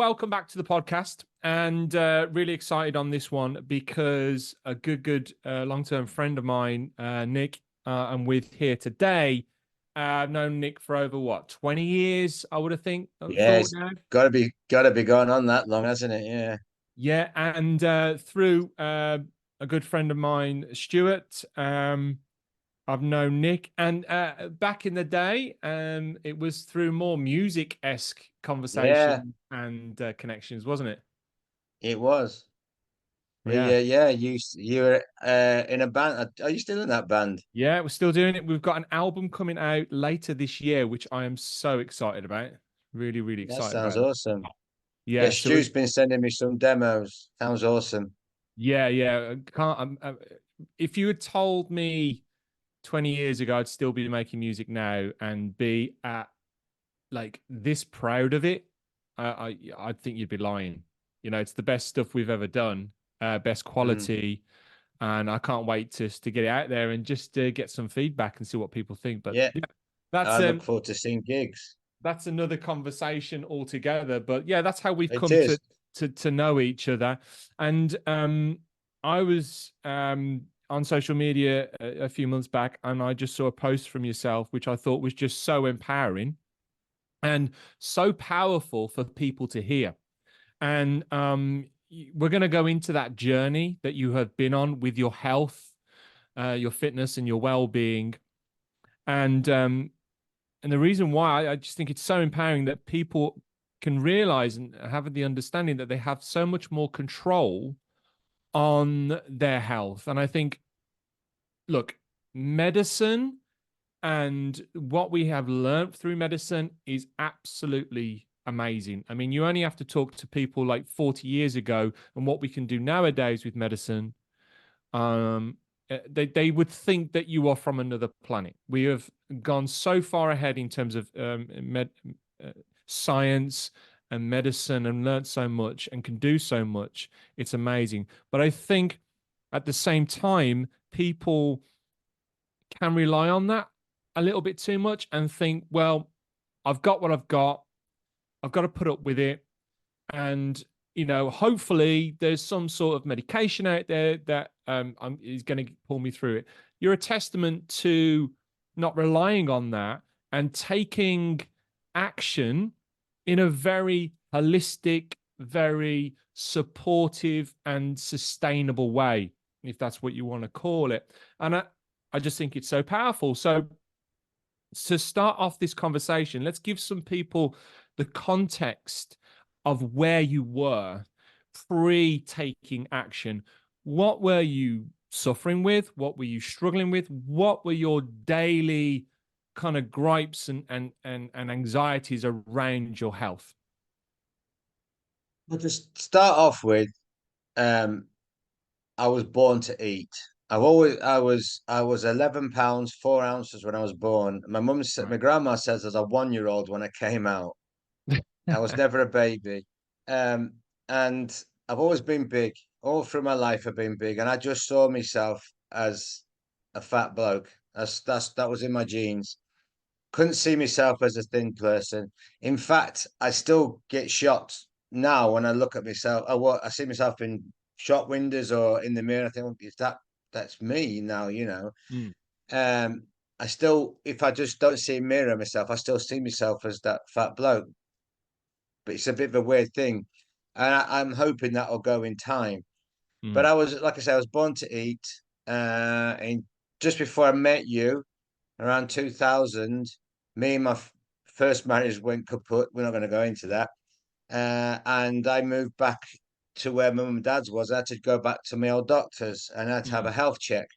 welcome back to the podcast, and really excited on this one because a good long-term friend of mine, Nick, I'm with here today. I've known Nick for over 20 years, I would have Yeah, thought it's now. gotta be going on that long, hasn't it? Yeah. Yeah, and through a good friend of mine, Stuart, I've known Nick, and back in the day, it was through more music-esque Yeah, conversation and connections, wasn't it? it was. Yeah. Yeah. You were in a band. Are you still in that band? Yeah, we're still doing it. We've got an album coming out later this year, which I am so excited about. Really, really That excited sounds about it. awesome. Yeah, Yeah, so Stu's been sending me some demos. Sounds awesome. yeah. I can't. If you had told me 20 years ago I'd still be making music now and be at like this proud of it, I think you'd be lying. It's the best stuff we've ever done, best Mm. quality, and I can't wait to get it out there and just get some feedback and see what people think. But Yeah, yeah, that's I look forward to seeing gigs. that's another conversation altogether. But yeah, that's how we've It come to is. to know each other. And I was on social media a few months back, and I just saw a post from yourself, which I thought was just so empowering and so powerful for people to hear. And we're going to go into that journey that you have been on with your health, your fitness, and your well-being. And the reason why I just think it's so empowering that people can realize and have the understanding that they have so much more control on their health. And I think, look, medicine and what we have learned through medicine is absolutely amazing. I mean, you only have to talk to people like 40 years ago and what we can do nowadays with medicine. Um, they would think that you are from another planet. We have gone so far ahead in terms of uh, science and medicine and learned so much and can do so much. It's amazing. But I think at the same time, people can rely on that a little bit too much and think, well, I've got what I've got. I've got to put up with it. And, hopefully there's some sort of medication out there that is going to pull me through it. You're a testament to not relying on that and taking action in a very holistic, very supportive and sustainable way, if that's what you want to call it. And I just think it's so powerful. So to start off this conversation, let's give some people the context of where you were pre taking action. What were you suffering with? What were you struggling with? What were your daily kind of gripes and anxieties around your health? Well, to start off with, um, I was born to eat. I was 11 pounds 4 ounces when I was born. My Right. grandma says as a 1-year-old when I came out. I was never a baby. Um, and I've always been big. All through my life I've been big. And I just saw myself as a fat bloke. That was in my genes. Couldn't see myself as a thin person. In fact, I still get shocked now when I look at myself. I see myself in shop windows or in the mirror. I think, "Oh, is that's me now, you know." Mm, Um, I still, if I just don't see a mirror of myself, I still see myself as that fat bloke. But it's a bit of a weird thing. And I'm hoping that'll go in time. But mm, I was, like I said, I was born to eat. And just before I met you, around 2000, me and my first marriage went kaput. We're not going to go into that. And I moved back to where my mum and dad's was. I had to go back to my old doctors and I had to have mm. a health check.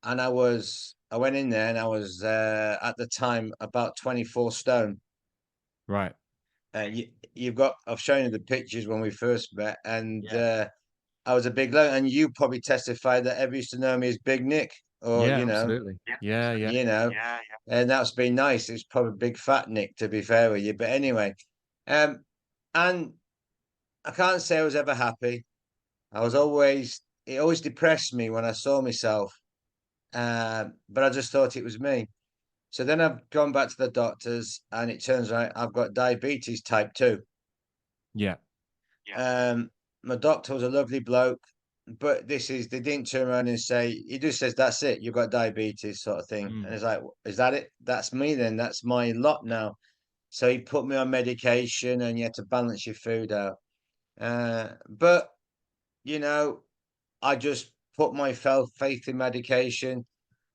And I went in there and I was at the time about 24 stone. Right. I've shown you the pictures when we first met, and Yeah. I was a big load, and you probably testified that everyone used to know me as Big Nick, or Yeah, absolutely. Yeah, yeah. you know, and that's been nice. It's probably Big Fat Nick, to be fair with you, but anyway, um, and I can't say I was ever happy. It always depressed me when I saw myself, but I just thought it was me. So then I've gone back to the doctors, and it turns out I've got diabetes type 2. Yeah. My doctor was a lovely bloke, but they didn't turn around and say, he just says, that's it, you've got diabetes sort of thing. Mm. And it's like, is that it? That's me then. That's my lot now. So he put me on medication and you had to balance your food out. But, you know, I just put my faith in medication,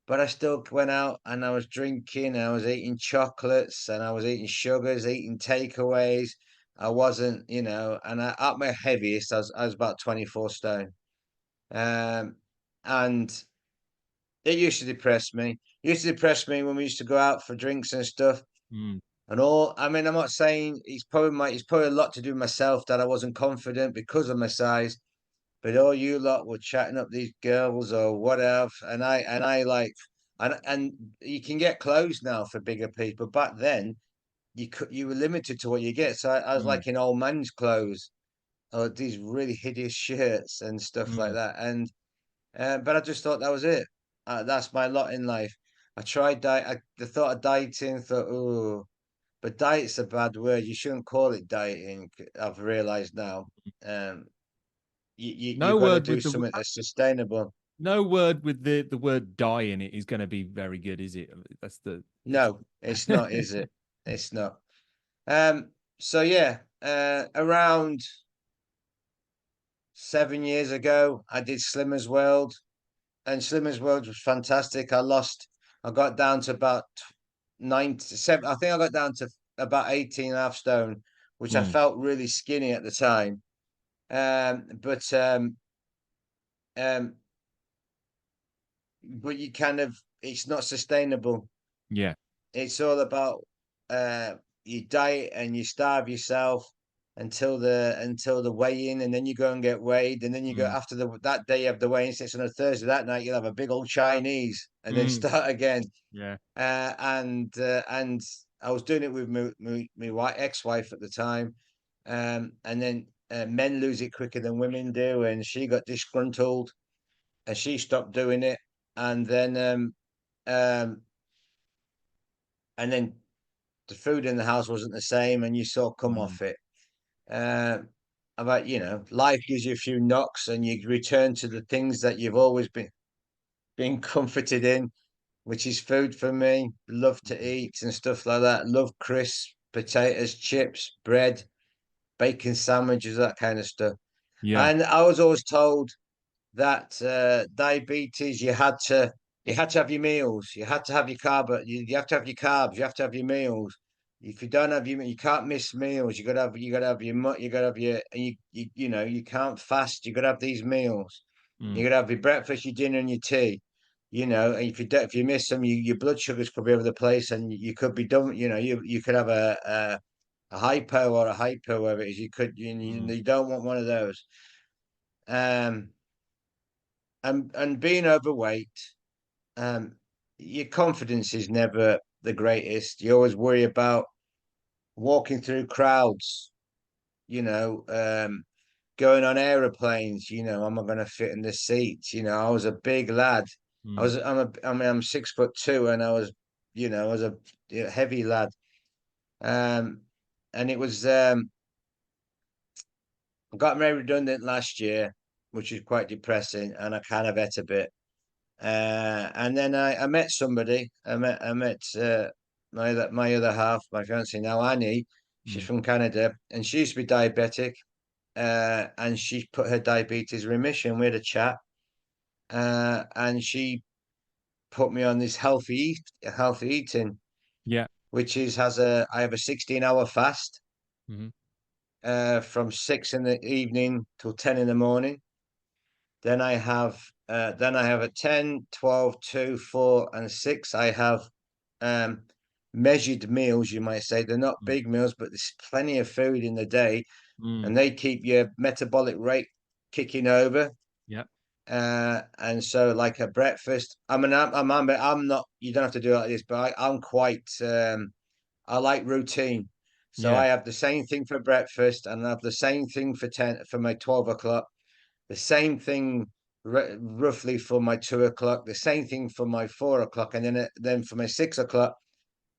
but I still went out and I was drinking, I was eating chocolates and I was eating sugars, eating takeaways. I wasn't, and at my heaviest, I was about 24 stone. Um, and it used to depress me. It used to depress me when we used to go out for drinks and stuff. Mm. And all, I mean, I'm not saying it's probably a lot to do with myself that I wasn't confident because of my size. But all you lot were chatting up these girls or whatever, and I like, and you can get clothes now for bigger people. Back then, you were limited to what you get. So I was Mm. like in old man's clothes, or these really hideous shirts and stuff like Mm. that. And but I just thought that was it. That's my lot in life. I tried diet. The thought of dieting. Thought, oh, but diet's a bad word. You shouldn't call it dieting. I've realized now. Um, you No got to word do with the something that's sustainable. no word with the word die in it is going to be very good, is it? That's the No, it's not, is it? It's not. So yeah, around 7 years ago, I did Slimmers World, and Slimmers World was fantastic. I got down to about 97. I think I got down to about 18 and a half stone, which I Mm. felt really skinny at the time. But um, but you kind of, it's not sustainable. Yeah. It's all about you diet and you starve yourself until the weigh-in, and then you go and get weighed, and then you go Mm. after that day you have the weigh-in. So it's on a Thursday. That night you'll have a big old Chinese, and then Mm. start again. Yeah. And I was doing it with my ex-wife at the time, and then men lose it quicker than women do, and she got disgruntled, and she stopped doing it, and then um, and then the food in the house wasn't the same, and you sort of come Mm. off it. Uh, about life gives you a few knocks, and you return to the things that you've always been comforted in, which is food for me. Love to Mm. eat and stuff like that. Love crisps, potatoes, chips, bread, bacon sandwiches, that kind of stuff. Yeah. And I was always told that diabetes, you had to have your meals, you had to have your you have to have your carbs, you have to have your meals. If you don't have you can't miss meals. You gotta have you gotta have your, and you can't fast. You gotta have these meals. You Mm. gotta have your breakfast, your dinner, and your tea. And if you miss them, your blood sugars could be over the place, and you could be done. You could have a hypo or a hypo, whatever it is. Mm. You don't want one of those. Um, and being overweight, um, your confidence is never the greatest. You always worry about walking through crowds, going on aeroplanes. Am I going to fit in the seats? I was a big lad. Mm. I'm 6'2", and I was a heavy lad. Um, and it was, I got made redundant last year, which is quite depressing, and I kind of ate a bit. And then I met somebody. I met my other half, my fiance now, Annie. She's Mm. from Canada, and she used to be diabetic. And she put her diabetes remission. We had a chat, and she put me on this healthy eating, Yeah. which is has a I have a 16-hour fast, Hmm. from 6 in the evening till 10 in the morning. Then I have a 10, 12, 2, 4, and 6. I have um, measured meals, you might say. They're not Mm. big meals, but there's plenty of food in the day, Mm. and they keep your metabolic rate kicking over. Yeah. And so, like a breakfast, I mean, I'm not. You don't have to do it like this, but I'm quite. I like routine, so Yeah. I have the same thing for breakfast, and I have the same thing for my 12 o'clock, the same thing roughly for my 2 o'clock, the same thing for my 4 o'clock, and then for my 6 o'clock,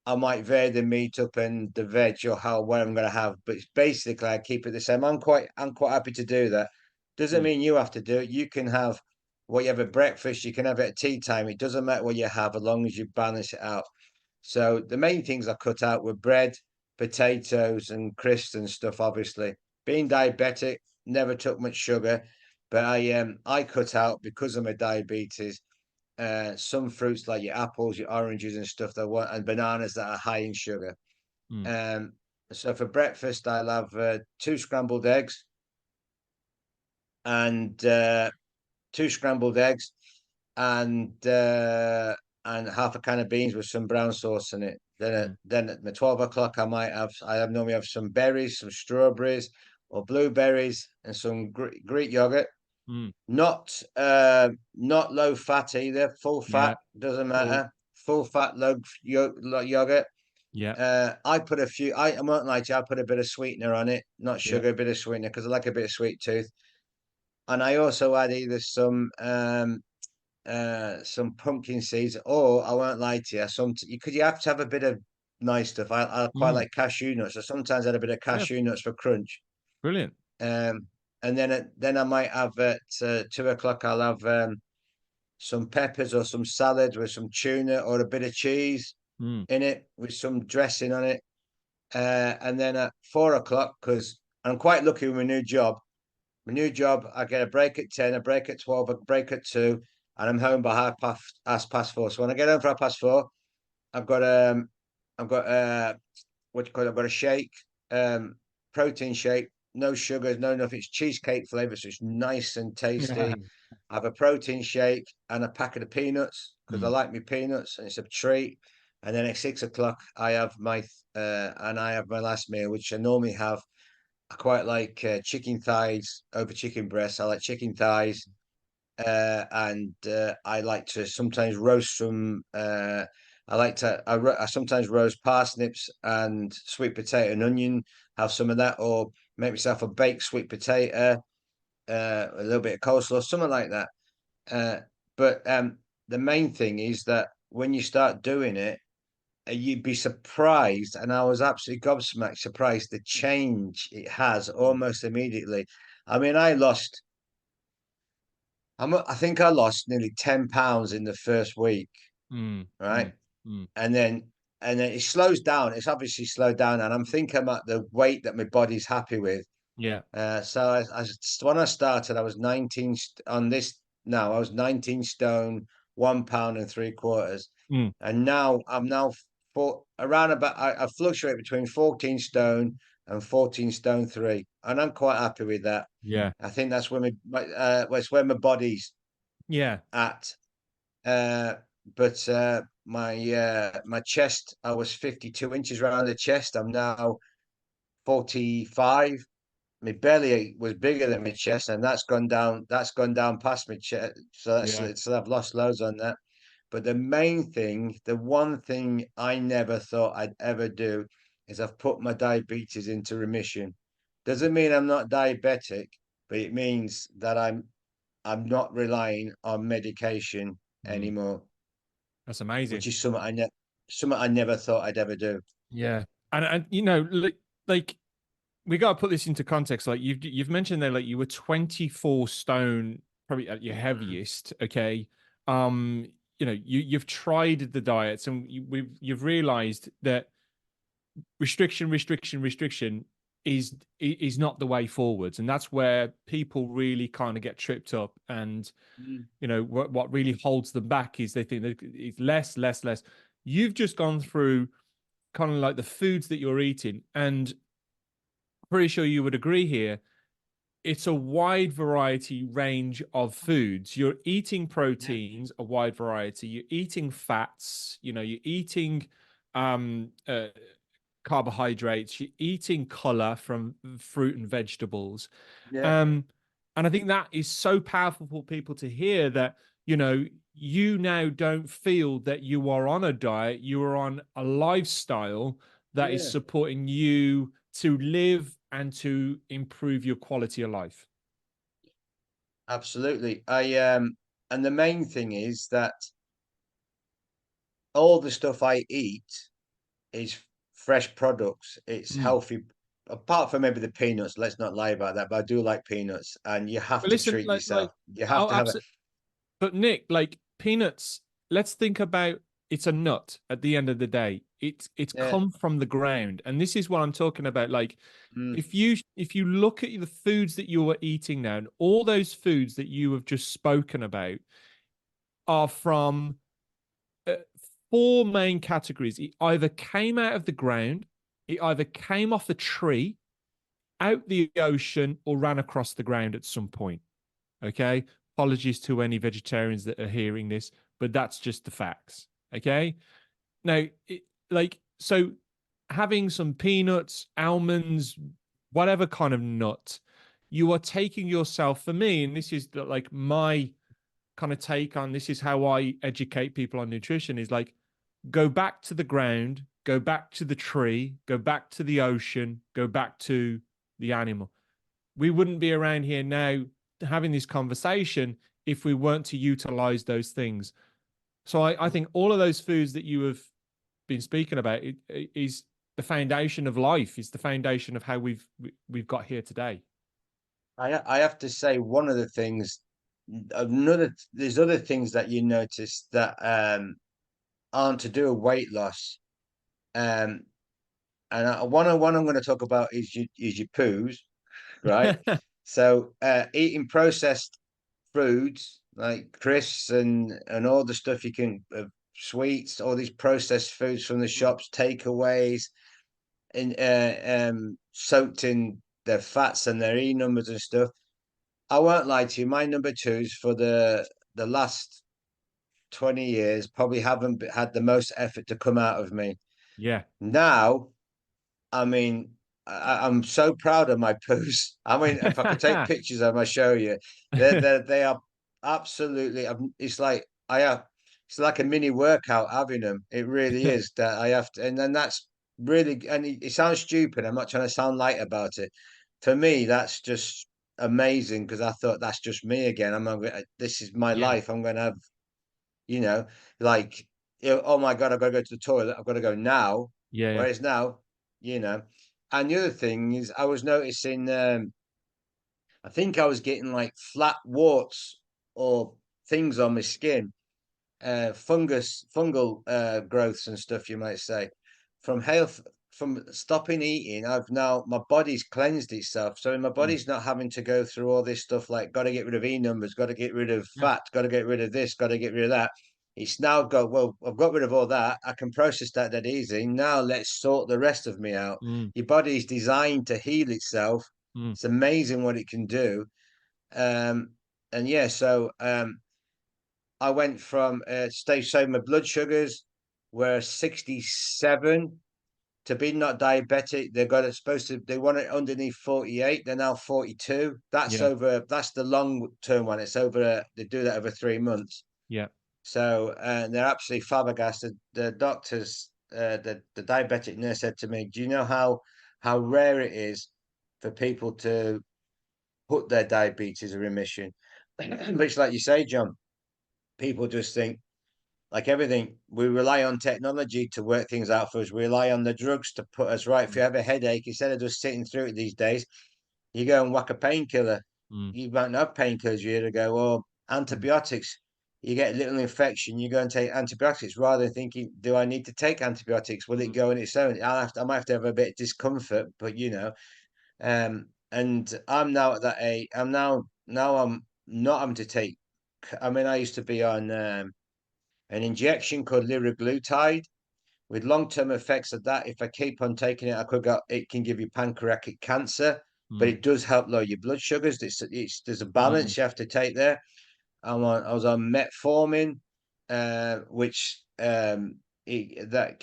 I might vary the meat up and the veg or what I'm going to have, but it's basically I keep it the same. I'm quite happy to do that. Doesn't Mm, mean you have to do it. You can have what you have at breakfast. You can have it at tea time. It doesn't matter what you have as long as you balance it out. So the main things I cut out were bread, potatoes, and crisps and stuff. Obviously, being diabetic, never took much sugar, but I cut out because of my diabetes. Some fruits like your apples, your oranges, and stuff that want, and bananas that are high in sugar. mm, Um, so for breakfast, I'll have two scrambled eggs and two scrambled eggs and and half a can of beans with some brown sauce in it. mm, Then at my 12 o'clock, I have normally have some berries, some strawberries or blueberries, and some Greek yogurt. mm. Not low fat either. Full Yeah. fat doesn't Cool. matter. Full fat yogurt. Yeah. I put a few. I won't lie to you. I put a bit of sweetener on it, not Yeah. sugar, a bit of sweetener because I like a bit of sweet tooth. And I also add either some pumpkin seeds, or I won't lie to you, because you have to have a bit of nice stuff. I quite Mm. like cashew nuts, so sometimes I add a bit of Yeah. cashew nuts for crunch. Brilliant. And then I might have at 2 o'clock. I'll have some peppers or some salad with some tuna or a bit of cheese Mm, in it with some dressing on it. And then at 4 o'clock, because I'm quite lucky with my new job. My new job, I get a break at 10, a break at 12, a break at 2, and I'm home by half past 4. So when I get home for half past 4, I've got I've got what do you call it? I've got a shake, protein shake, no sugars, no nothing. It's cheesecake flavor, so it's nice and yeah. tasty. I have a protein shake and a packet of peanuts because I Mm, like my peanuts, and it's a treat. And then at 6 o'clock, I have my last meal, which I normally have. I quite like chicken thighs over chicken breasts. I like chicken thighs, and I like to sometimes roast some. I sometimes roast parsnips and sweet potato and onion. Have some of that, or make myself a baked sweet potato, a little bit of coleslaw, something like that. Uh, but the main thing is that when you start doing it, you'd be surprised, and I was absolutely gobsmacked, surprised the change it has mm, almost immediately. I mean, I think I lost nearly 10 pounds in the first week, mm, right? mm, mm. And then it slows down. It's obviously slowed down, and I'm thinking about the weight that my body's happy with. Yeah. When I started, I was 19 on this. Now I was 19 stone, 1 pound and 3 quarters, Mm, and now I'm now for around about. I fluctuate between 14 stone and 14 stone three, and I'm quite happy with that. yeah. I think that's where well, it's where my body's Yeah. at. Uh, but my chest, I was 52 inches around the chest. I'm now 45. My belly was bigger than my chest, and that's gone down. That's gone down past my chest. Yeah. So I've lost loads on that. But the main thing, the one thing I never thought I'd ever do, is I've put my diabetes into remission. Doesn't mean I'm not diabetic, but it means that I'm not relying on medication Mm. anymore, That's amazing. which is something I never thought I'd ever do. Yeah. And you know, like we got to put this into context. Like you've mentioned there, like you were 24 stone, probably at your Mm. heaviest. Okay. Um, you know, you've tried the diets and you've realized that restriction is not the way forwards, and that's where people really kind of get tripped up. And Mm. you know what really holds them back is they think that it's less. You've just gone through kind of like the foods that you're eating, and pretty sure you would agree here. It's a wide variety range of foods. You're eating Yeah. proteins, a wide variety. You're eating fats. You know, you're eating um, uh, carbohydrates. You're eating color from fruit and vegetables. Yeah. Um, and I think that is so powerful for people to hear that, you know, you now don't feel that you are on a diet, you are on a lifestyle that is Yeah. supporting you to live and to improve your quality of life. Absolutely. And the main thing is that all the stuff I eat is fresh products. It's Mm. healthy. Apart from maybe the peanuts, let's not lie about that. But I do like peanuts, and you have But to listen, treat yourself. You have oh, to have a absolutely. But Nick, like peanuts, let's think about it's a nut at the end of the day. It's yeah. come from the ground. And this is what I'm talking about. Like Mm, if you look at the foods that you are eating now, and all those foods that you have just spoken about are from uh, four main categories. It either came out of the ground, it either came off a tree, out the ocean, or ran across the ground at some point. Okay. Apologies to any vegetarians that are hearing this, but that's just the facts. Okay. Now, so having some peanuts, almonds, whatever kind of nut, you are taking yourself, for me, and this is like my kind of take on this is how I educate people on nutrition is like, go back to the ground, go back to the tree, go back to the ocean, go back to the animal. We wouldn't be around here now having this conversation if we weren't to utilize those things. So I think all of those foods that you have been speaking about is the foundation of life, is the foundation of how we've got here today. I have to say one of the things, another there's other things that you notice that aren't to do with weight loss. Um, and one I'm going to talk about is your poos, right? So eating processed foods like crisps and all the stuff you can sweets, all these processed foods from the shops, takeaways, in soaked in their fats and their E numbers and stuff. I won't lie to you. My number twos for the last 20 years probably haven't had the most effort to come out of me. Yeah. Now, I mean, I'm so proud of my poos. I mean, if I could take pictures of them, I'll show you. They are absolutely. It's like I have. It's like a mini workout having them. It really is that I have to, and then that's really. And it sounds stupid. I'm not trying to sound light about it. For me, that's just amazing because I thought that's just me again. This is my Yeah. life. I'm going to have, you know, like, oh my God, I've got to go to the toilet. I've got to go now. Yeah. Yeah. Whereas now, you know, and the other thing is, I was noticing, I think I was getting like flat warts or things on my skin, fungal growths and stuff, you might say, from health, from stopping eating. I've now my body's cleansed itself, so my Mm. body's not having to go through all this stuff like got to get rid of E numbers, got to get rid of Yeah. fat, got to get rid of this, got to get rid of that. It's now got well, I've got rid of all that. I can process that easy. Now let's sort the rest of me out. Mm. Your body's designed to heal itself. Mm. It's amazing what it can do. Um, and yeah, so I went from stage so my blood sugars were 67 to be not diabetic. They got it supposed to they want it underneath 48. They're now 42. Yeah. That's the long term one. It's over they do that over 3 months. Yeah. So they're absolutely flabbergasted. The doctors the diabetic nurse said to me, do you know how rare it is for people to put their diabetes in remission? Which like you say, John, people just think like everything, we rely on technology to work things out for us. We rely on the drugs to put us right. If you Mm. have a headache, instead of just sitting through it these days, you go and whack a painkiller. Mm. You might not have painkillers years ago or Mm. antibiotics. You get a little infection, you go and take antibiotics rather than thinking, do I need to take antibiotics? Will it Mm. go on its own? I might have to have a bit of discomfort, but and I'm now at that age. Now I'm not having to take. I mean, I used to be on an injection called liraglutide with long-term effects of that. If I keep on taking it, it can give you pancreatic cancer, but Mm. it does help lower your blood sugars. There's a Mm. balance you have to take there. I was on metformin, which that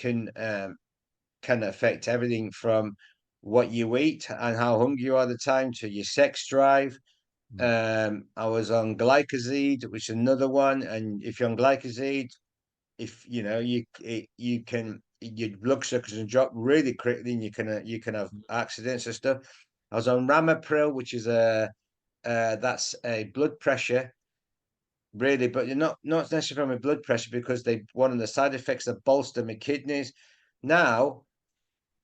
can affect everything from what you eat and how hungry you are at the time to your sex drive. Mm. I was on glycoside, which is another one, and if you're on glycoside, if you know you can your blood sugars can drop really quickly and you can have accidents and stuff. I was on ramipril, which is a that's a blood pressure really, but you're not necessarily from a blood pressure because they one of the side effects that bolster my kidneys. Now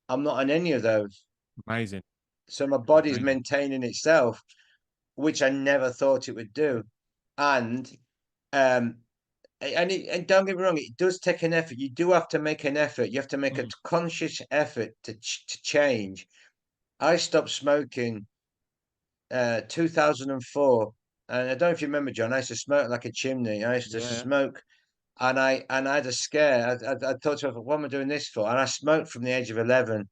I'm not on any of those. Amazing. So my body's Amazing. maintaining itself, which I never thought it would do. And um and don't get me wrong, it does take an effort. You do have to make an effort. You have to make a Mm. conscious effort to change. I stopped smoking 2004, and I don't know if you remember, John. I used to smoke like a chimney. I used to Yeah. smoke, and I had a scare. I thought to myself, what am I doing this for? And I smoked from the age of 11.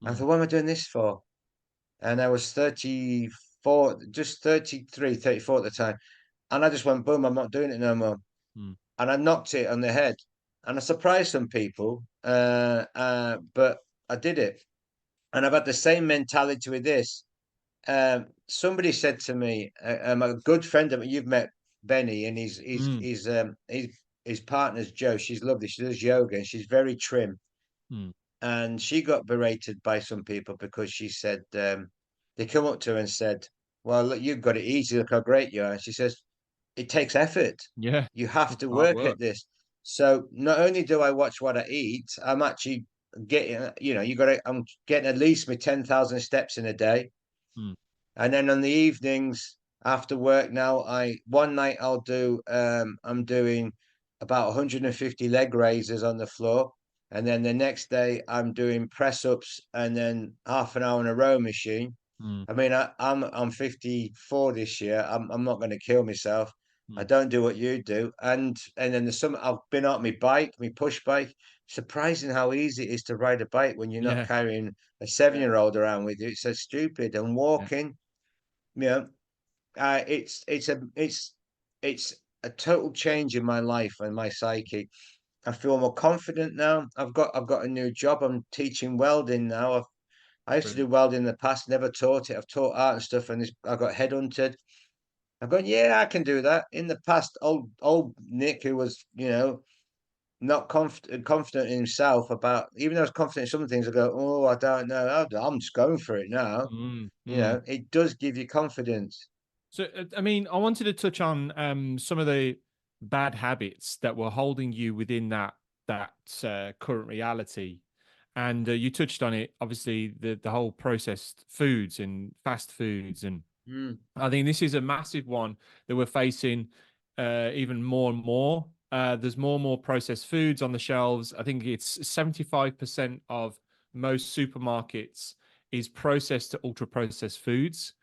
I Mm. thought, what am I doing this for? And I was 34, just 33, 34 at the time. And I just went, boom, I'm not doing it no more. Mm. And I knocked it on the head. And I surprised some people, but I did it. And I've had the same mentality with this. Somebody said to me, a good friend of mine, you've met Benny, and Mm. his partner's Joe. She's lovely. She does yoga, and she's very trim. Mm. And she got berated by some people because she said they come up to her and said, "Well, look, you've got it easy. Look how great you are." And she says, "It takes effort. Yeah. You have It's to hard work at work. this." So not only do I watch what I eat, I'm actually getting, you got to, I'm getting at least my 10,000 steps in a day. Mm. And then on the evenings after work now, I one night I'm doing about 150 leg raises on the floor. And then the next day I'm doing press ups and then half an hour on a row machine. Mm. I mean, I'm 54 this year. I'm not going to kill myself. I Mm. don't do what you do. And then there's some I've been out my bike, my push bike. Surprising how easy it is to ride a bike when you're not Yeah. carrying a Yeah. 7-year-old around with you. It's so stupid. And Yeah. walking, you know, it's a total change in my life and my psyche. I feel more confident now. I've got a new job. I'm teaching welding now. I used to do Brilliant. welding in the past, never taught it. I've taught art and stuff, and I got headhunted. I've gone, yeah, I can do that. In the past, old Nick, who was, not confident in himself about, even though I was confident in some things, I go, oh, I don't know. I'm just going for it now. Mm. Mm. It does give you confidence. So, I mean, I wanted to touch on some of the bad habits that were holding you within that current reality, and you touched on it. Obviously, the whole processed foods and fast foods, and Mm, I think this is a massive one that we're facing even more and more. There's more and more processed foods on the shelves. I think it's 75% of most supermarkets is processed to ultra processed foods.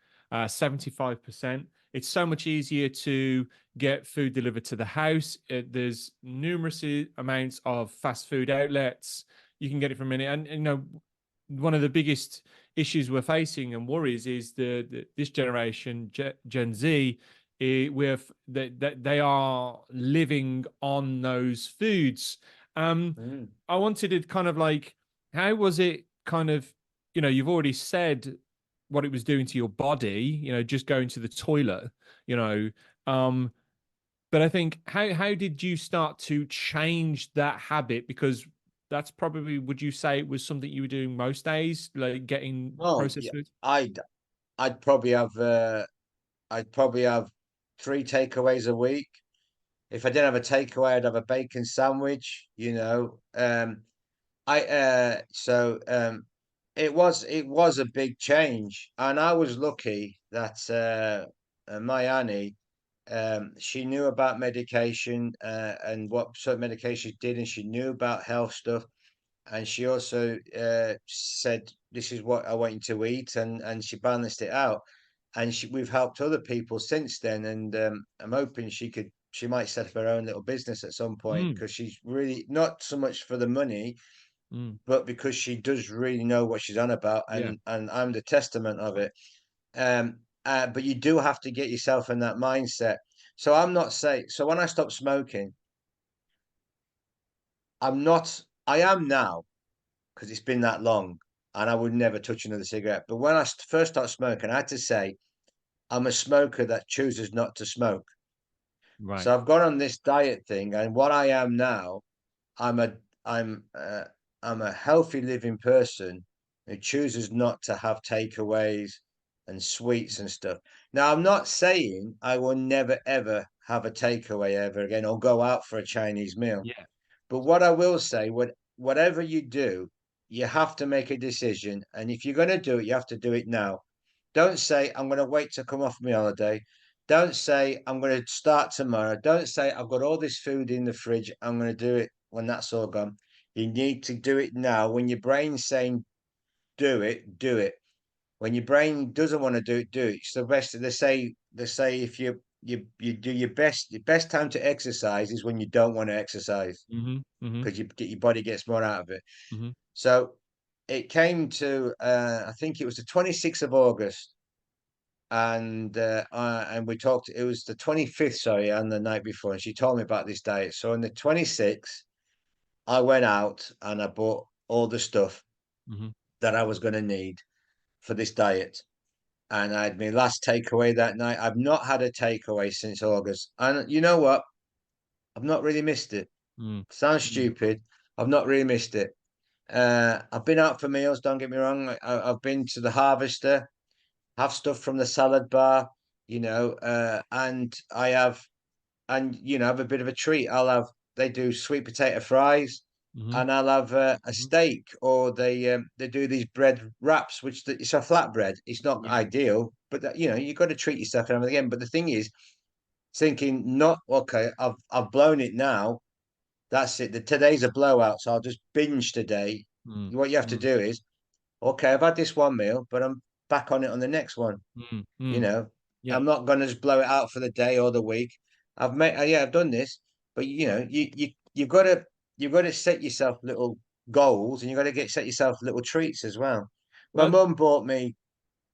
75%. It's so much easier to get food delivered to the house. There's numerous amounts of fast food outlets. You can get it from any, and one of the biggest issues we're facing and worries is this generation Gen Z with that they are living on those foods. mm. I wanted to kind of like, how was it kind of, you've already said what it was doing to your body, just going to the toilet, you know um but I think, how did you start to change that habit? Because that's probably, would you say it was something you were doing most days, like getting Oh, processed yeah. food? I'd I'd probably have uh, I'd probably have 3 takeaways a week. If I didn't have a takeaway, I'd have a bacon sandwich. I so it was a big change, and I was lucky that my Annie, she knew about medication and what certain medications did, and she knew about health stuff, and she also said, "This is what I want you to eat," and she balanced it out, and we've helped other people since then, and I'm hoping she might set up her own little business at some point Mm, because she's really not so much for the money, mm, but because she does really know what she's on about, yeah, and I'm the testament of it. But you do have to get yourself in that mindset. So I'm not saying, so when I stopped smoking, I'm not. I am now because it's been that long, and I would never touch another cigarette. But when I first started smoking, I had to say I'm a smoker that chooses not to smoke. right, So I've gone on this diet thing, and what I am now, I'm a I'm I'm a healthy living person who chooses not to have takeaways and sweets and stuff. Now, I'm not saying I will never ever have a takeaway ever again or go out for a Chinese meal. yeah, But what I will say, whatever you do, you have to make a decision. And if you're going to do it, you have to do it now. Don't say, I'm going to wait to come off my holiday. Don't say, I'm going to start tomorrow. Don't say, I've got all this food in the fridge. I'm going to do it when that's all gone. You need to do it now. When your brain's saying, do it, do it. When your brain doesn't want to do it, do it. It's the best. They say if you do your best, the best time to exercise is when you don't want to exercise Mm-hmm. Mm-hmm. because your body gets more out of it. Mm-hmm. So it came to I think it was the 26th of August, and we talked. It was the 25th, sorry, and the night before, and she told me about this diet. So on the 26th, I went out and I bought all the stuff Mm-hmm. that I was going to need for this diet. And I had my last takeaway that night. I've not had a takeaway since August. And you know what? I've not really missed it. Sounds Mm-hmm. stupid. I've not really missed it. I've been out for meals, don't get me wrong. I've been to the Harvester, have stuff from the salad bar, and I have, have a bit of a treat. They do sweet potato fries, Mm-hmm. and I'll have a Mm-hmm. steak, or they do these bread wraps, it's a flatbread. It's not Yeah. ideal, but you've got to treat yourself and everything again. But the thing is, thinking not okay, I've blown it now. That's it. Today's a blowout, so I'll just binge today. What you have to Mm-hmm. do is, okay, I've had this one meal, but I'm back on it on the next one. You Mm-hmm. know, Yeah. I'm not going to just blow it out for the day or the week. Yeah, I've done this, but you've got to set yourself little goals, and you've got to set yourself little treats as well. My Well, mum bought me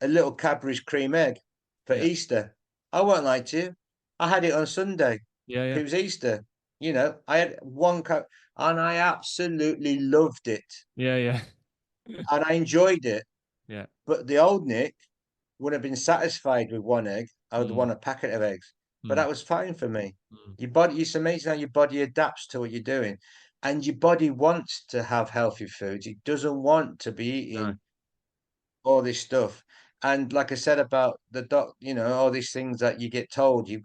a little Cadbury's cream egg for yeah. Easter. I won't lie to you. I had it on Sunday. Yeah. Yeah. It was Easter. I had one cup and I absolutely loved it Yeah. Yeah. and I enjoyed it. Yeah. But the old Nick would have been satisfied with one egg. I would Mm, want a packet of eggs, but mm, that was fine for me. mm. Your body, it's amazing how your body adapts to what you're doing, and your body wants to have healthy foods. It doesn't want to be No. eating all this stuff. And like I said about the doc, all these things that you get told, you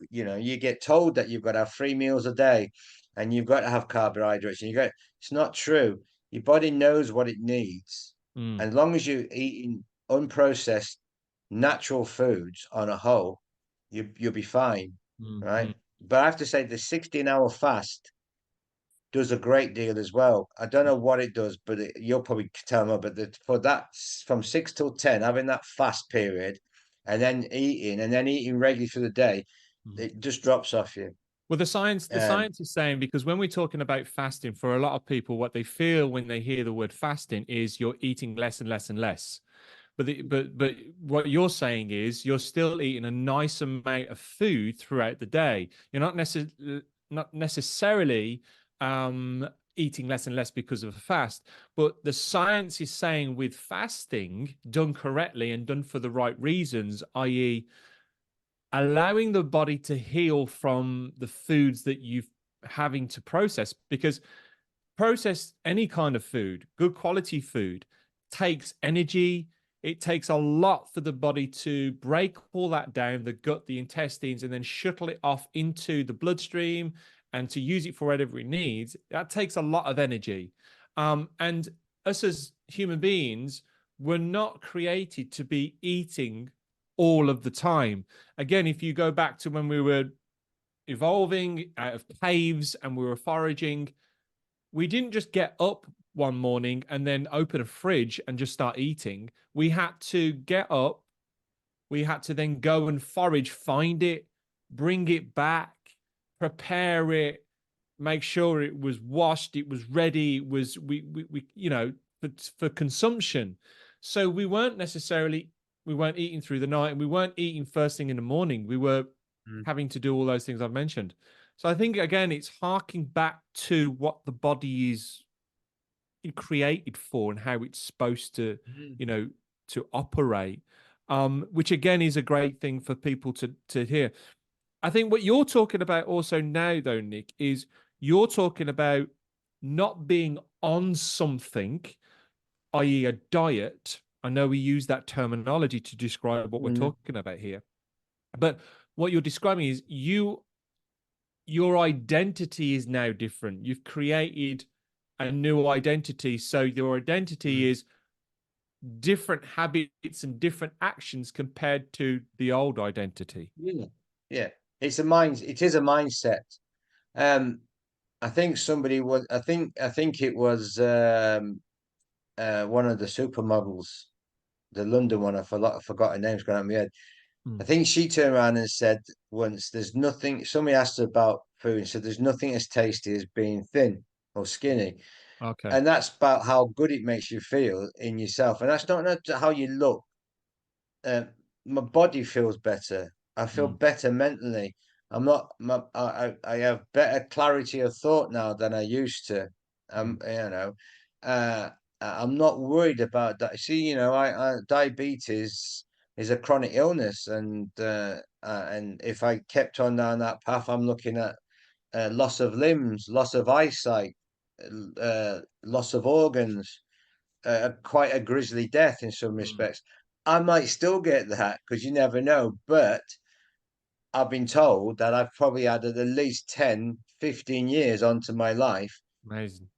get told that you've got to have 3 meals a day and you've got to have carbohydrates and it's not true. Your body knows what it needs. Mm, And as long as you're eating unprocessed natural foods on a whole, you'll be fine. mm. Right. But I have to say the 16-hour fast does a great deal as well. I don't know what it does, but you'll probably tell me. But for that, from 6 till 10, having that fast period, and then eating regularly for the day, Mm. it just drops off you. Well, the Um, science is saying, because when we're talking about fasting, for a lot of people, what they feel when they hear the word fasting is you're eating less and less and less. But what you're saying is you're still eating a nice amount of food throughout the day. You're not necessarily eating less and less because of a fast, but the science is saying with fasting done correctly and done for the right reasons, i.e., allowing the body to heal from the foods that you've having to process, because process any kind of food, good quality food, takes energy. It takes a lot for the body to break all that down, the gut, the intestines, and then shuttle it off into the bloodstream and to use it for whatever it needs. That takes a lot of energy. And us as human beings were not created to be eating all of the time. Again, if you go back to when we were evolving out of caves and we were foraging, we didn't just get up one morning and then open a fridge and just start eating. We had to get up. We had to then go and forage, find it, bring it back, prepare it, make sure it was washed, it was ready, it was we for consumption. So we weren't eating through the night and we weren't eating first thing in the morning. We were Mm. having to do all those things I've mentioned. So I think again, it's harking back to what the body is created for and how it's supposed to, Mm. to operate. Which again is a great thing for people to hear. I think what you're talking about also now, though, Nick, is you're talking about not being on something, i.e., a diet. I know we use that terminology to describe what we're Mm. talking about here, but what you're describing is your identity is now different. You've created a new identity. So your identity Mm. is different habits and different actions compared to the old identity. Yeah. Yeah. It's a mind. It is a mindset. Um, I think somebody was. I think it was one of the supermodels, the London one. I forgot her name's gone out of my head. I Mm. think she turned around and said once, "There's nothing." Somebody asked her about food and said, "There's nothing as tasty as being thin or skinny," Okay. and that's about how good it makes you feel in yourself. And that's not how you look. My body feels better. I feel Mm. better mentally. I'm not. I have better clarity of thought now than I used to. Mm. You know, uh, I'm not worried about that. See, I diabetes is a chronic illness, and if I kept on down that path, I'm looking at loss of limbs, loss of eyesight, loss of organs, quite a grisly death in some Mm. respects. I might still get that because you never know. But I've been told that I've probably added at least 10, 15 years onto my life Amazing.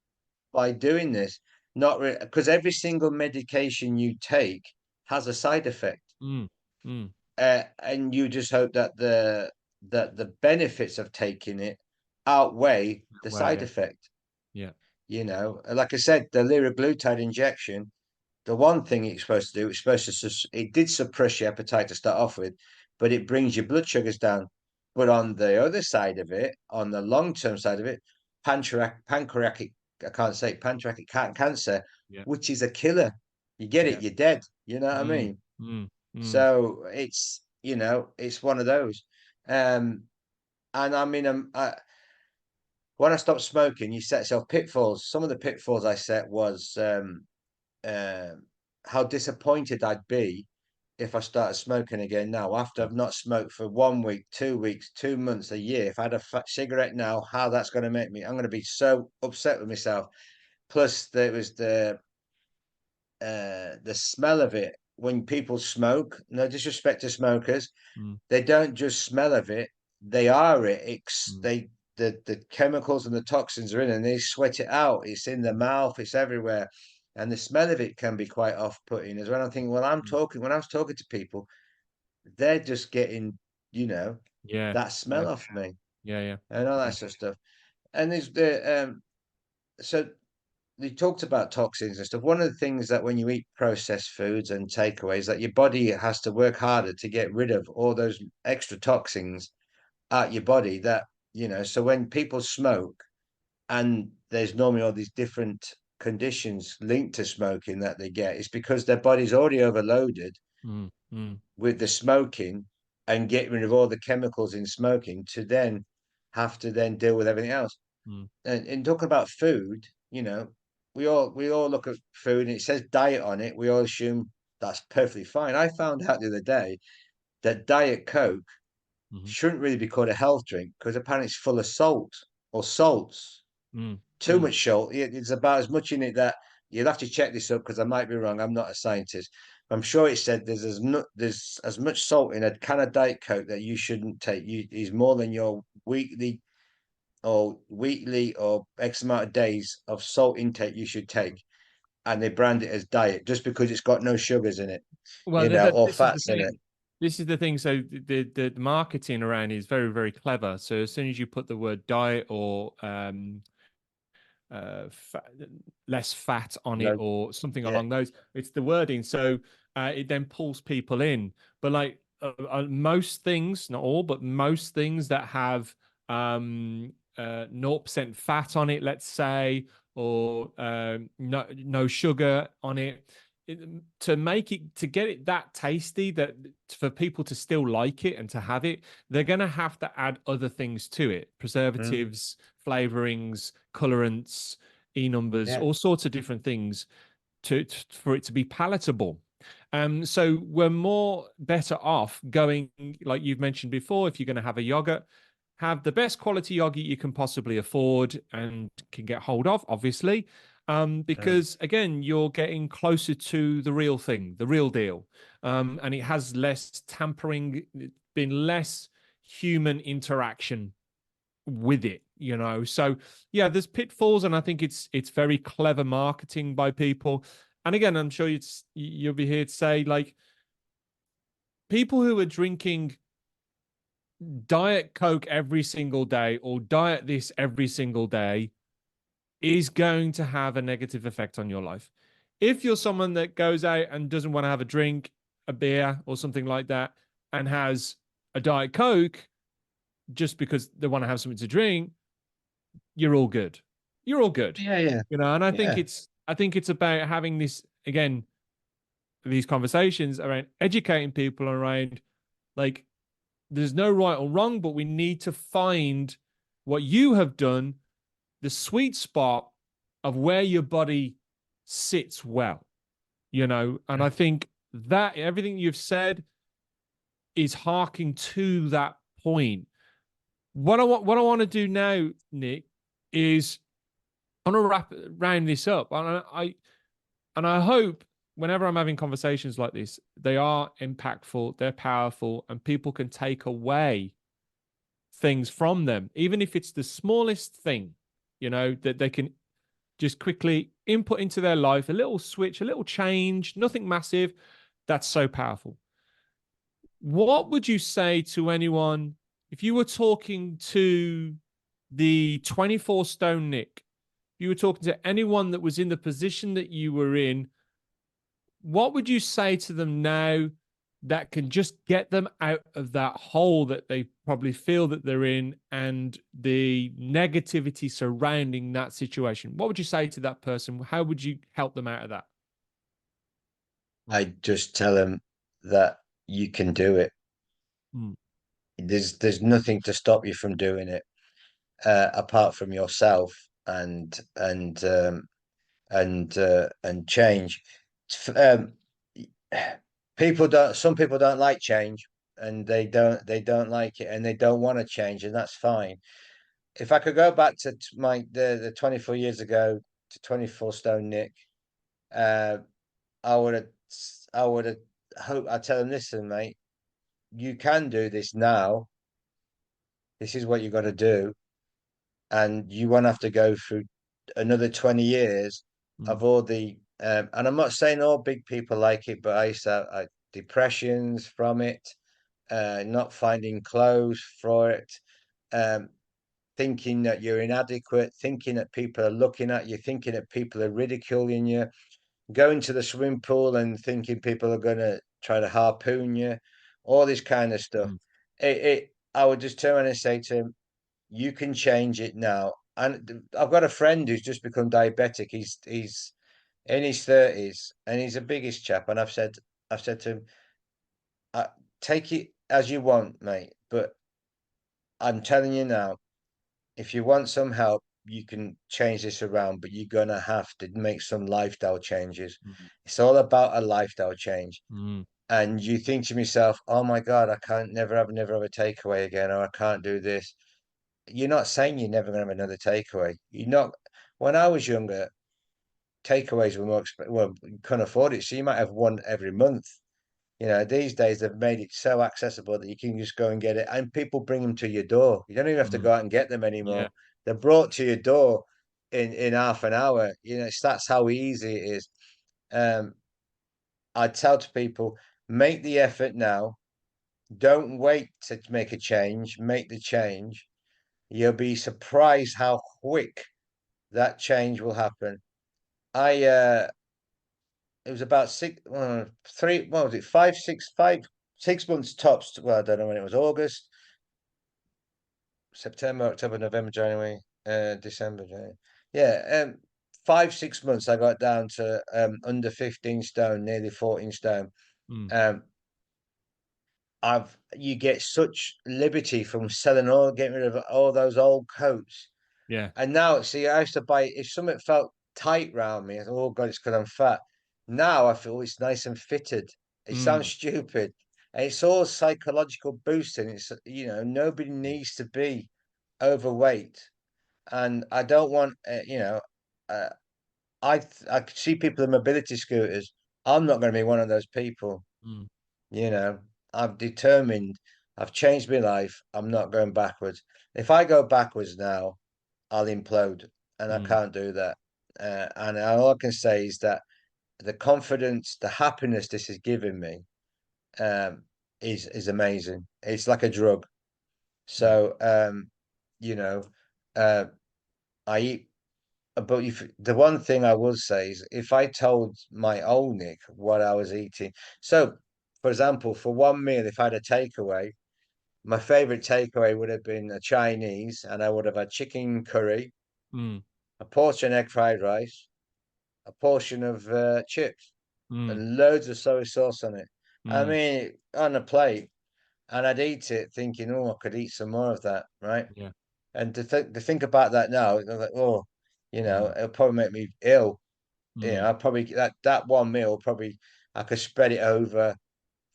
by doing this. Not because every single medication you take has a side effect, Mm. Mm. and you just hope that the benefits of taking it outweigh the Well, side yeah. effect. Yeah. Like I said, the liraglutide injection, the one thing it's supposed to do, it did suppress your appetite to start off with, but it brings your blood sugars down. But on the other side of it, on the long term side of it, pancreatic, I can't say it, pancreatic cancer, Yeah. which is a killer. You get it, Yeah. you're dead. You know what I Mm. mean? Mm. Mm. So it's one of those. Um, and I mean, when I stopped smoking, you set yourself pitfalls. Some of the pitfalls I set was um, how disappointed I'd be if I started smoking again now, after I've not smoked for 1 week, 2 weeks, 2 months, a year. If I had a cigarette now, how that's going to make me, I'm going to be so upset with myself. Plus, there was the smell of it. When people smoke, no disrespect to smokers, Mm. they don't just smell of it, they are it. Mm. The chemicals and the toxins are in, and they sweat it out. It's in the Mm. mouth, it's everywhere. And the smell of it can be quite off-putting as well. I'm thinking, well, Mm. when I was talking to people, they're just getting, you know, Yeah. that smell Yeah. off me Yeah. Yeah. and all Yeah. that sort of stuff. And there's the so they talked about toxins and stuff. One of the things that when you eat processed foods and takeaways, that your body has to work harder to get rid of all those extra toxins out your body. So when people smoke, and there's normally all these different conditions linked to smoking that they get, it's because their body's already overloaded Mm. Mm. with the smoking and getting rid of all the chemicals in smoking to then have to then deal with everything else. Mm. And in talking about food, we all look at food and it says diet on it. We all assume that's perfectly fine. I found out the other day that Diet Coke Mm. shouldn't really be called a health drink because apparently it's full of salt or salts. Mm. Too Mm. much salt. It's about as much in it that you'll have to check this up because I might be wrong. I'm not a scientist. I'm sure it said there's as much salt in a can of Diet Coke that you shouldn't take. Is more than your weekly or X amount of days of salt intake you should take. And they brand it as diet just because it's got no sugars in it, Well, or this is the fats in it. thing. This is the thing. So the marketing around is very, very clever. So as soon as you put the word diet or fat, less fat on it No, or something yeah, along those, it's the wording. So it then pulls people in. But like most things, not all, but most things that have 0% fat on it, let's say, or no sugar on it, to get it that tasty, that for people to still like it and to have it, they're going to have to add other things to it: mm, preservatives, flavorings, colorants, numbers, yeah, all sorts of different things for it to be palatable. So we're more better off going, like you've mentioned before, if you're going to have a yogurt, have the best quality yogurt you can possibly afford and can get hold of, obviously. mm, Because again, you're getting closer to the real thing, the real deal. And it has less tampering, been less human interaction with it. you know. So yeah, there's pitfalls, and I think it's very clever marketing by people. And again, I'm sure you'll be here to say, like, people who are drinking diet coke every single day or diet this every single day is going to have a negative effect on your life. If you're someone that goes out and doesn't want to have a drink, a beer or something like that, and has a diet coke just because they want to have something to drink, you're all good. You're all good. Yeah, yeah, You know, and yeah. I think it's about having this, again, these conversations around educating people around, like, there's no right or wrong, but we need to find what you have done, the sweet spot of where your body sits well, you know. And I think that everything you've said is harking to that point. What I want to do now, Nick, is I want to round this up. And I hope whenever I'm having conversations like this, they are impactful, they're powerful, and people can take away things from them, even if it's the smallest thing, you know, that they can just quickly input into their life, a little switch, a little change, nothing massive. That's so powerful. What would you say to anyone if you were talking to the 24 stone Nick? If you were talking to anyone that was in the position that you were in, what would you say to them now that can just get them out of that hole that they probably feel that they're in and the negativity surrounding that situation? What would you say to that person? How would you help them out of that? I just tell them that you can do it. Mm, There's nothing to stop you from doing it, apart from yourself and change. Um, people don't. Some people don't like change, and they don't like it, and they don't want to change, and that's fine. If I could go back to the 24 years ago to 24 stone Nick, uh, I would have I would have hope I tell him, listen, mate, you can do this now. This is what you got to do, and you won't have to go through another 20 years mm, of all the and I'm not saying all big people like it, but I used to have depressions from it, not finding clothes for it, um, thinking that you're inadequate, thinking that people are looking at you, thinking that people are ridiculing you, going to the swimming pool and thinking people are going to try to harpoon you, all this kind of stuff. mm. I would just turn around and say to him, you can change it now. And I've got a friend who's just become diabetic. He's in his 30s and he's the biggest chap. And I've said to him, take it as you want, mate. But I'm telling you now, if you want some help, you can change this around, but you're gonna have to make some lifestyle changes. Mm, It's all about a lifestyle change. mm, And you think to yourself, oh my God, I can't never have a takeaway again, or I can't do this. You're not saying you're never gonna have another takeaway. You're not. When I was younger, takeaways were more expensive. Well, you couldn't afford it, so you might have one every month. These days they've made it so accessible that you can just go and get it, and people bring them to your door. You don't even have to mm. go out and get them Yeah. anymore. They're brought to your door in half an hour. That's how easy it is. Um, I tell to people, make the effort now. Don't wait to make a change. Make the change. You'll be surprised how quick that change will happen. I It was about three, what was it, 6 months tops. Well, I don't know when it was, August, September, October, November, January, December, January. Yeah, 5, 6 months I got down to under 15 stone, nearly 14 stone. Mm, Um, you get such liberty from getting rid of all those old coats. yeah. And now, see, I used to buy, if something felt tight round me, I thought, oh God, it's because I'm fat. Now I feel it's nice and fitted. It sounds Mm, stupid. And it's all psychological boosting. Nobody mm, needs to be overweight. And I don't want, uh, I see people in mobility scooters. I'm not going to be one of those people. mm. You know, I've determined, I've changed my life. I'm not going backwards. If I go backwards now, I'll implode, and I mm, can't do that. And all I can say is that the confidence, the happiness this has given me, um, is amazing. It's like a drug. mm, So, you know, uh, I eat. But if the one thing I will say is, if I told my old Nick what I was eating, so for example, for one meal, if I had a takeaway, my favorite takeaway would have been a Chinese, and I would have had chicken curry, mm, a portion egg fried rice, a portion of chips, mm, and loads of soy sauce on it. I mm. mean, on a plate, and I'd eat it thinking, oh, I could eat some more of that, right? Yeah. And to think about that now, I'm like, oh, Mm, it'll probably make me ill. mm, I probably that one meal probably I could spread it over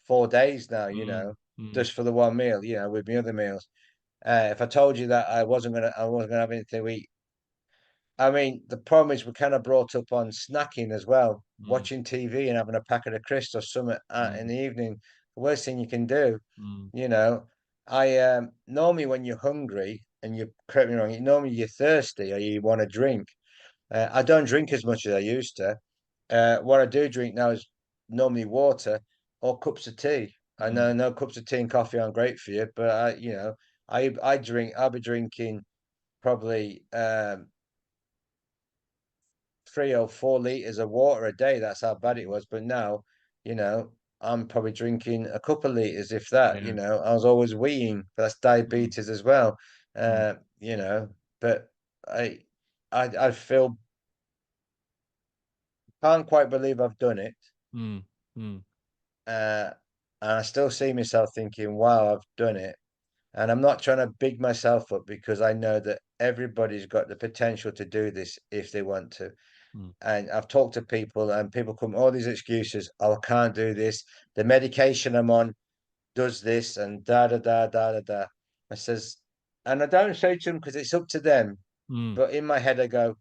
4 days now, mm, mm. just for the one meal, with my other meals. If I told you that I wasn't gonna have anything to eat. I mean, the problem is we're kind of brought up on snacking as well, Mm, watching TV and having a packet of crisps or something in mm, the evening. The worst thing you can do, mm, you know. I normally when you're hungry and you correct me wrong, normally you're thirsty or you want to drink. I don't drink as much as I used to. What I do drink now is normally water or cups of tea. I know mm, no cups of tea and coffee aren't great for you, but I drink. I'll be drinking probably 3 or 4 liters of water a day. That's how bad it mm. was. But now, you know, I'm probably drinking a couple of liters, if that. Yeah. I was always weeing. That's Mm, diabetes as well. mm, Uh, you know, but I, I feel can't quite believe I've done it. mm, mm, Uh, and I still see myself thinking, wow, I've done it. And I'm not trying to big myself up because I know that everybody's got the potential to do this if they want to. mm, And I've talked to people, and people come all these excuses. Oh, I can't do this. The medication I'm on does this, and da da da da da da. I says, and I don't say to them because it's up to them. mm. But in my head, I go,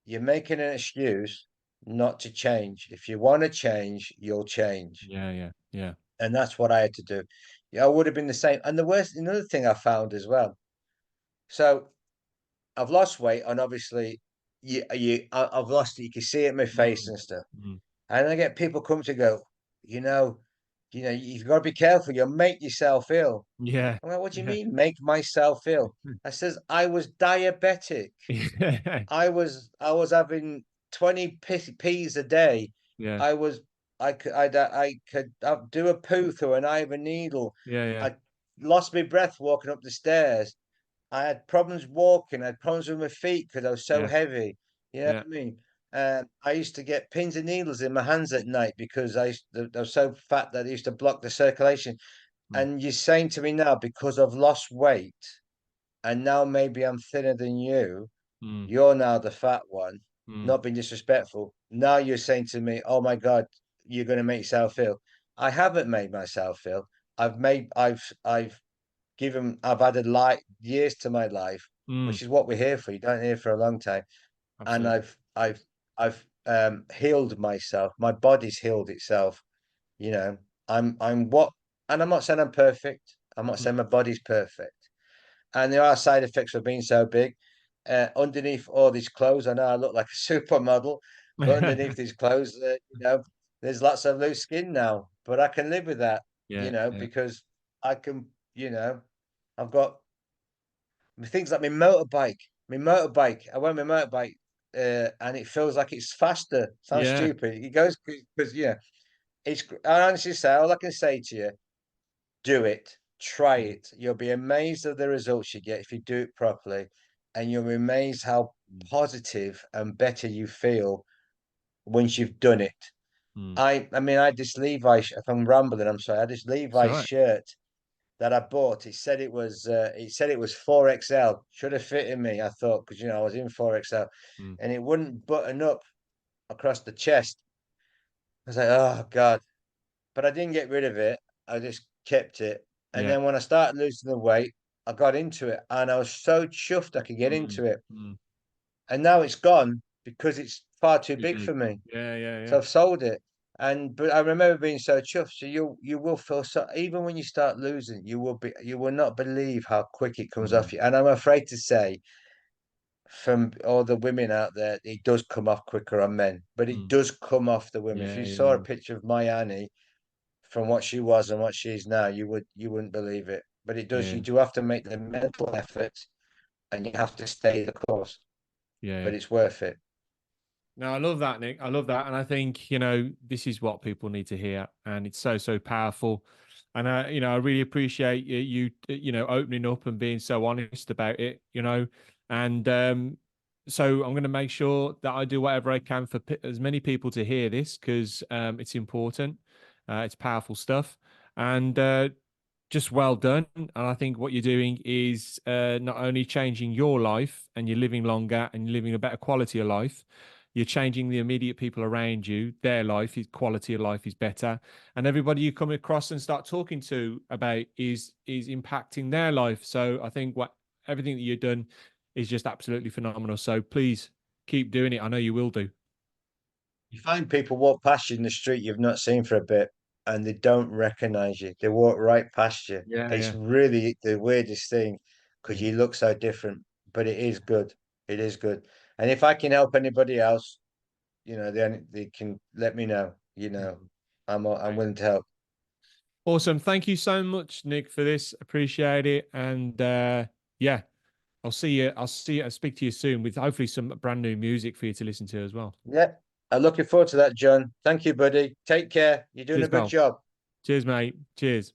you're making an excuse not to change. If you want to change, you'll change. Yeah, yeah, yeah. And that's what I had to do. Yeah, I would have been the same. And another thing I found as well. So I've lost weight, and obviously, I've lost it. You can see it in my face Mm, and stuff. mm. And I get people come to go, you know, you've got to be careful. You'll make yourself ill. Yeah, I'm like, what do you yeah. mean, make myself ill? I says, I was diabetic. Yeah, I was having 20 peas a day. yeah, I was I could do a poo through an iron needle. yeah, yeah, I lost my breath walking up the stairs. I had problems walking. I had problems with my feet because I was so yeah, heavy. You know yeah. what I mean? I used to get pins and needles in my hands at night because I was so fat that I used to block the circulation. Mm, And you're saying to me now, because I've lost weight and now maybe I'm thinner than you, mm, you're now the fat one, mm, not being disrespectful. Now you're saying to me, oh my God, you're going to make yourself ill. I haven't made myself ill. I've added years to my life, mm. which is what we're here for. You don't here for a long time. And Absolutely. I've healed myself. My body's healed itself. You know, I'm what, and I'm not saying I'm perfect. I'm not Mm. saying my body's perfect. And there are side effects of being so big. Underneath all these clothes, I know I look like a supermodel, but underneath these clothes, there's lots of loose skin now. But I can live with that, Yeah, yeah, because I can, I've got things like my motorbike. My motorbike, I wear my motorbike, and it feels like it's faster. Sounds yeah. stupid. It goes because I honestly say, all I can say to you, do it, try Mm, it. You'll be amazed at the results you get if you do it properly, and you'll be amazed how mm, positive and better you feel once you've done it. mm. I mean, I had this if I'm rambling, I'm sorry. I had this It's all Levi's right. shirt that I bought. It said it was 4XL. Should have fitted me, I thought, because I was in 4XL, Mm. and it wouldn't button up across the chest. I was like, oh God. But I didn't get rid of it. I just kept it. And Yeah. then when I started losing the weight, I got into it, and I was so chuffed I could get Mm, into it. mm. And now it's gone because it's far too Too big big. for me. Yeah, yeah, So yeah. I've sold it. But I remember being so chuffed. So you will feel so, even when you start losing, you will not believe how quick it comes Mm, off you. And I'm afraid to say, from all the women out there, it does come off quicker on men, but it Mm. does come off the women. If Yeah, you yeah, saw a yeah, picture of my Annie from what she was and what she is now, you wouldn't believe it. But it does. yeah, You do have to make the mental effort, and you have to stay the course. yeah. But it's worth it. No, I love that, Nick. I love that. And I think, this is what people need to hear. And it's so, so powerful. And I really appreciate opening up and being so honest about it, And so I'm going to make sure that I do whatever I can for as many people to hear this because it's important. It's powerful stuff. And just well done. And I think what you're doing is not only changing your life and you're living longer and you're living a better quality of life, you're changing the immediate people around you. Their life, is quality of life is better, and everybody you come across and start talking to about is impacting their life. So I think what everything that you've done is just absolutely phenomenal. So please keep doing it. I know you will do. You find people walk past you in the street you've not seen for a bit, and they don't recognize you. They walk right past you. Yeah, It's yeah, really the weirdest thing because yeah. you look so different, but it is good. It is good. And if I can help anybody else, then they can let me know. Mhm. I'm Right. willing to help. Awesome. Thank you so much, Nick, for this. Appreciate it. And yeah, I'll see you. I'll see you. I'll speak to you soon with hopefully some brand new music for you to listen to as well. Yeah, I'm looking forward to that, John. Thank you, buddy. Take care. You're doing a Cheers, good pal. job. Cheers, mate. Cheers.